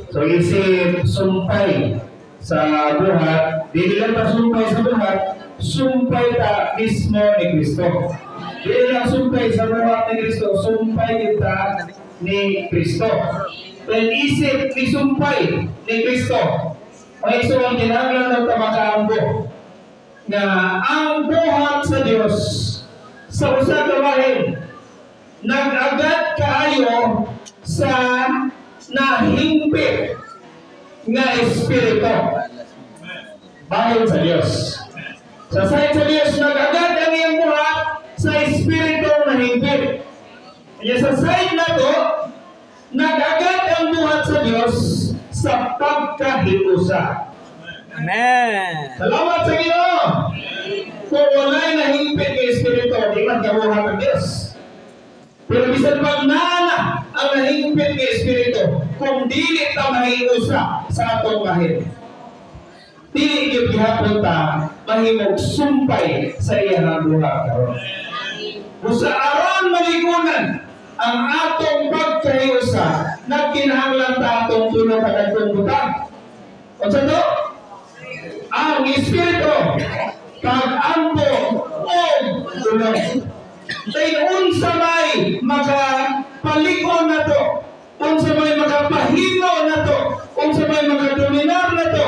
So isip sumpay sa buhat, di lang ta sumpay sa buhat, sumpay ta mismo ni Kristo. Di lang sumpay sa buhat ni Kristo, sumpay kita ni Kristo. Then isip ni sumpay ni Kristo. May iso ang kinahanglan ng tamakaambo na ang buhat sa Dios sa usa ka bahin nag-agad kaayo sa nahimpit nga espiritu bahin sa Dios. Sa side sa Dios nag-agad ang iyang buhat sa espiritu nahimpit. Kaya sa side na to nag-agad ang buhat sa Dios sa pagkahiusa. Amen. Salamat sa Ginoo. Kung wala'y nahimpit ng espiritu, di man kabuhat ng Diyos. Pero bisan pag nana ang nahimpit ng espiritu, kung dili ta mahiusa sa atong bahin, dili gyud gihapon ta mahimog sumpay sa iyang buhat karon. Usa aron maligunan ang atong pagkahiusa, nagkinahanglan ta atong tulong kadagkong butang. Unsa to? Ang espiritu pag-ampo o tulong. Kaya unsa may makapaligon na to, unsa may makapahimo na to, unsa may makadominar na to,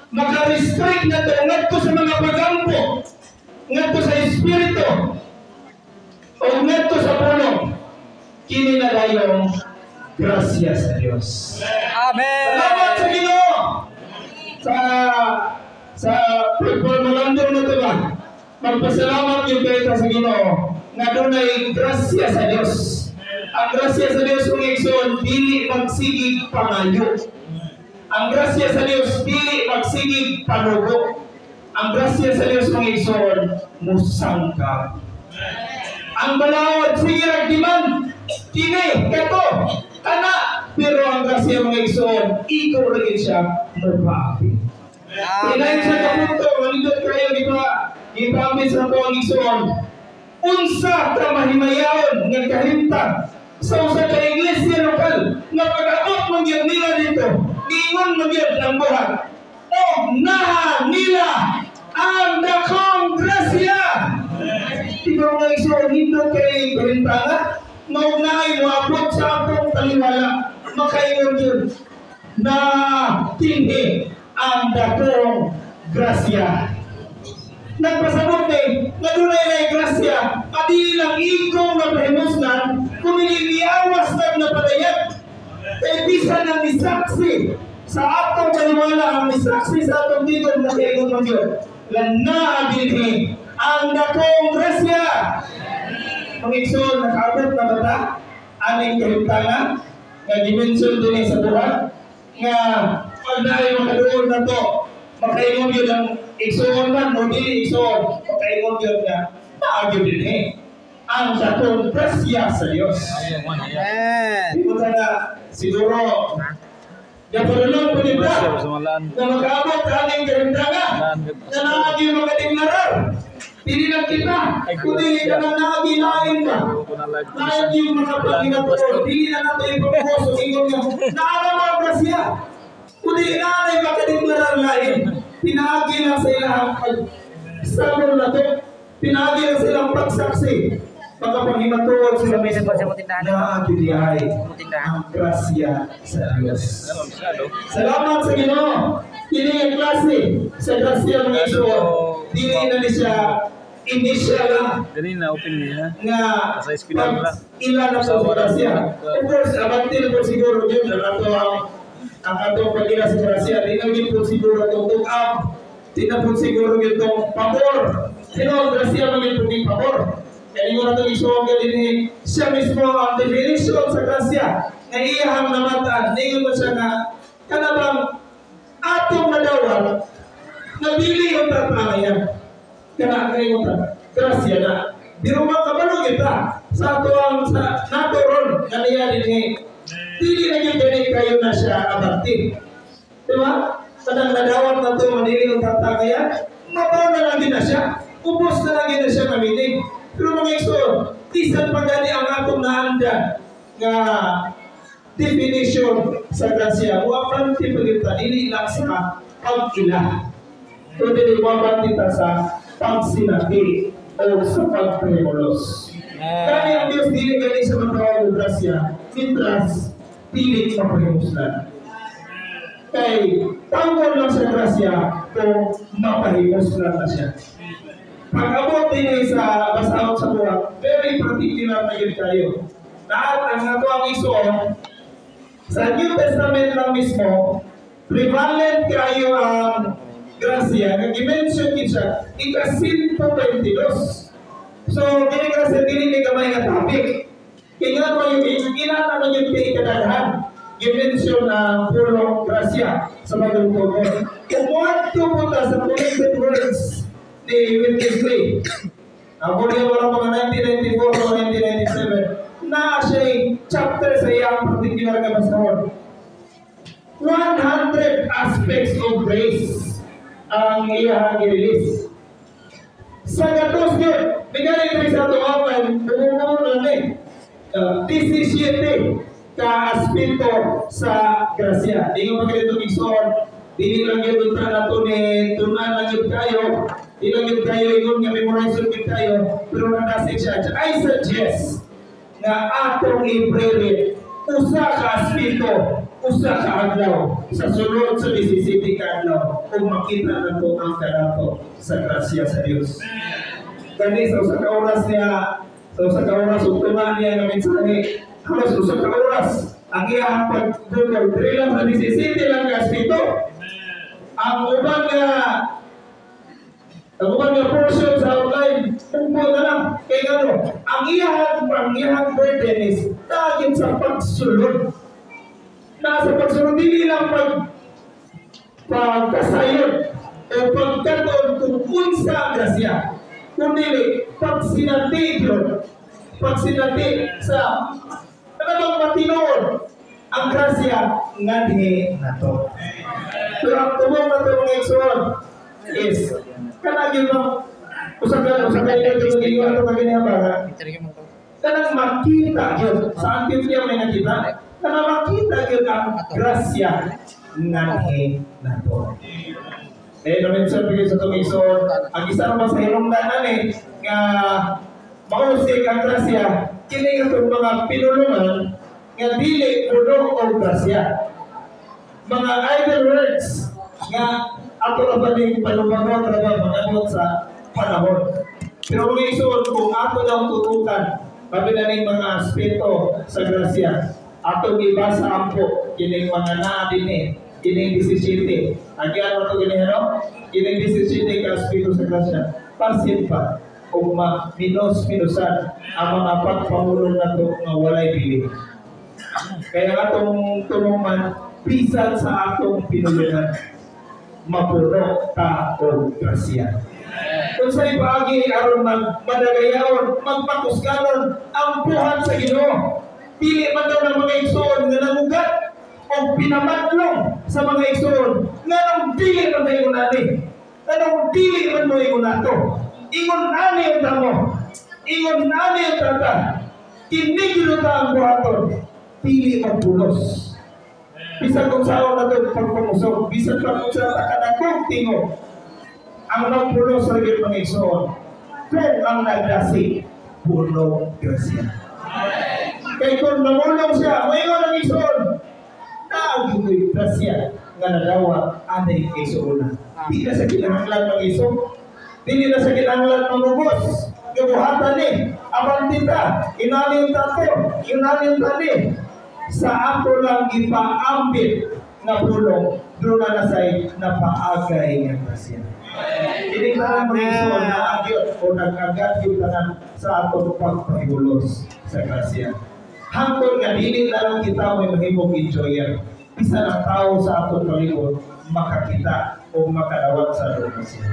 makarestrict na to, ngadto sa mga pag-ampo, ngadto sa espiritu, o ngadto sa pulong, kini na layong grasya sa Dios. Amen. Salamat sa Ginoo. Sa pagpamalandong na ito ba, magpasalamat yung kayo sa Ginoo nga dunay grasya sa Dios. Ang grasya sa Dios kung igsoon, dili magsigig pangayo. Ang grasya sa Dios, dili magsigig panugo. Ang grasya sa Dios kung igsoon, musangkap. Ang balawad, sige nagdiman, kini, kato, kana. Pero ang grasya mga igsoon, ikaw rin siya mapapit. Pinayin sa kapunto, manindot kayo, di ba? Ipamit sa po ang igsoon. Unsa ka mahimayaon ng kahimtang sa usa ka iglesia lokal nga pag-abot mong yun nila dito, giingon mong yun ang buhat. O naha nila ang dakong grasya. Ikaw nga igsoon, hindot kayo kahimtanga, maunay mo abot sa atong taliwala, makaingon yun na tinghi ang dakong grasya. Nagpasabot eh, nadunay na grasya, adi lang ikaw na pahimusnan, kumiling niawas na napadayat. Kaya bisa nang isaksi sa atong taliwala, ang isaksi sa atong tigod na kaingon mo yun, lana dinhi ang dakong grasya. Pangigsoon, nakaabot na bata, aning kahimtangan, nga dimensyon din sa buhat, nga pag naay makadoon na to, makaingon yun ang igsoon man, o dili igsoon, makaingon yun nga, naagyo din eh. Ang dakong grasya sa Diyos. Amen. Ito na, siguro, naparulong po nila, na makaabot aning kahimtangan, na naagyo makadeklarar. Hindi lang kita, kundi ka na nakaginain ka. Lahat yung mga pagkinapunan, hindi na natin ipaposo, ingon nga, naalam ang grasya. Kundi inaanay makadeklarar lain. Pinahagi na sa ilang pag-sabon na to, pinahagi na sa ilang pagsaksi. Pagkapanghinatuod sila na kitihay ang grasya sa Diyos. Salamat sa Ginoo. Kini ang klase sa grasya ng Iso. Dili na ni siya initial na open niya. Nga ilan na sa grasya. Of course, abantin po siguro yun na ito ang atong pagkila sa grasya. Di po siguro itong tuk-up. Di na po siguro itong pabor. Sino ang grasya maging po yung pabor? Kaya yung natong isuong din siya mismo ang definition sa grasya na iyahang namataan. Ngayon mo siya na kanabang atong nadawal nabili yung tatangaya. Kaya ngayon grasya na. Di rumang kabalo kita sa atuang sa naturon na niya din dili na yung ganit kayo na siya abati. Diba? Kadang nadawal na ito manili yung tatangaya, mabaw na lang din na siya. Ubos na lang din na siya naminig. Pero mga iso, isan pa gani ang atong naanda nga definition sa grasya. Huwag tipagita, dili lang sa pag-ila. Kundi huwag kita sa pagsinati o sa pagpremolos. Kani ang Diyos dili gani sa matawag ng grasya, mitras, pilit mapahimuslan. Kay, tawag lang sa grasya kung mapahimuslan na siya. Pag-abot din sa basahon sa buwan, very particular na yun kayo. Lahat ang nato ang isuon, sa New Testament lang mismo, prevalent kayo ang grasya, nag-mention siya, ika-122. So, dili grasya, dili ni gamay nga topic. Kaya nga mo yung ginana mo yung ikadaghan, i-mention na puro grasya sa mga tugon. Kung what to punta sa connected words ni Wintesley, ako niya walang mga 1994 o 1997, na siya chapter sa iyang particular na basahon. 100 aspects of grace ang iyang i-release. Sa gatos yun, bigyan ito sa tuwapan, tumumungan lang 17 ka-aspecto sa grasya. Di nga magkalitong igsoon, di lang yun ultra na ito ni tunan lang yun kayo, di lang yun kayo, yun nga memorize yun kayo, pero nandasig siya. I suggest na atong i-pray usa ka aspecto, usa ka adlaw sa sunod sa 17 ka adlaw kung makita na ito ang kanato sa grasya sa Diyos. Kani sa usa ka oras niya, sa usa ka oras utuma niya ng mensahe, halos usa ka oras ang iyang pagdudol. Dili lang sa 17 lang ka aspecto. Ang uban nga portion sa outline, tungko na lang. Kaya ano, ang iyang burden is dahil sa pagsulod. Nasa pagsulod, hindi lang pagkasayod o pagkataon kung unsa ang grasya. Kundi pagsinati sa talagang matinood ang grasya nga di nato. Pero ang tumong na ito mga igsoon is kanagin mo usapan ito yung iwan ito kagin ba kanang makita yun sa antin niya may nakita kanang makita yun ang grasya nga di nato. Namin sa pagkakit sa itong igsoon, ang isa naman sa hinungdanan nga mausik ang grasya, kini itong mga pinulungan nga dili puno o grasya. Mga idle words nga ato na ba ning panubangon na mga sa panahon. Pero mga igsoon, kung ato daw tutukan, kami na ning mga aspeto sa grasya, ato ibasa ampo, kining mga naadini, kining 17. Agyan mo ito ganyan, kining 17 ka aspeto sa grasya, pasin pa, kung minusan ang mga pagpangulong na ito na walay bili. Kaya atong tulungan, pisan sa atong pinulungan, mapuno ta o grasya. Kung sa ipaagi aron magmadagayaon, magpakuskanon ang buhat sa Ginoo. Dili man daw ng mga igsoon nga nangugat o pinamadlong sa mga igsoon nga nang dili man tayo nani. Nga nang dili man mo ingon nato. Ingon nani ang tamo. Ingon nani ang tata. Kinigilo ta ang buhaton. Dili ang bulos. Bisan kung saan na ito pagpamusok, bisan pa kung saan nakanagong tingo, ang nagpuno sa rin mga igsoon, kung ang nagdasi, puno grasya. Kaya kung namulong siya, mayroon ang igsoon, naagin ko'y grasya nga nalawa, anay igsoon na. Di na sa kinahanglan ng igsoon, di na sa kinahanglan ng ubos, gabuhatan abantita, inanin tato, inanin tani, sa ako lang ipaambit na pulong, doon na nasay na paagay ng grasya. Hindi ka naman igsoon na agyot o nag-agat yung tanan sa atong pagpahibulos sa grasya. Hangtod nga dili na lang kita may mahimong enjoyer. Isa ng tao sa atong palibot makakita o makadawat sa grasya.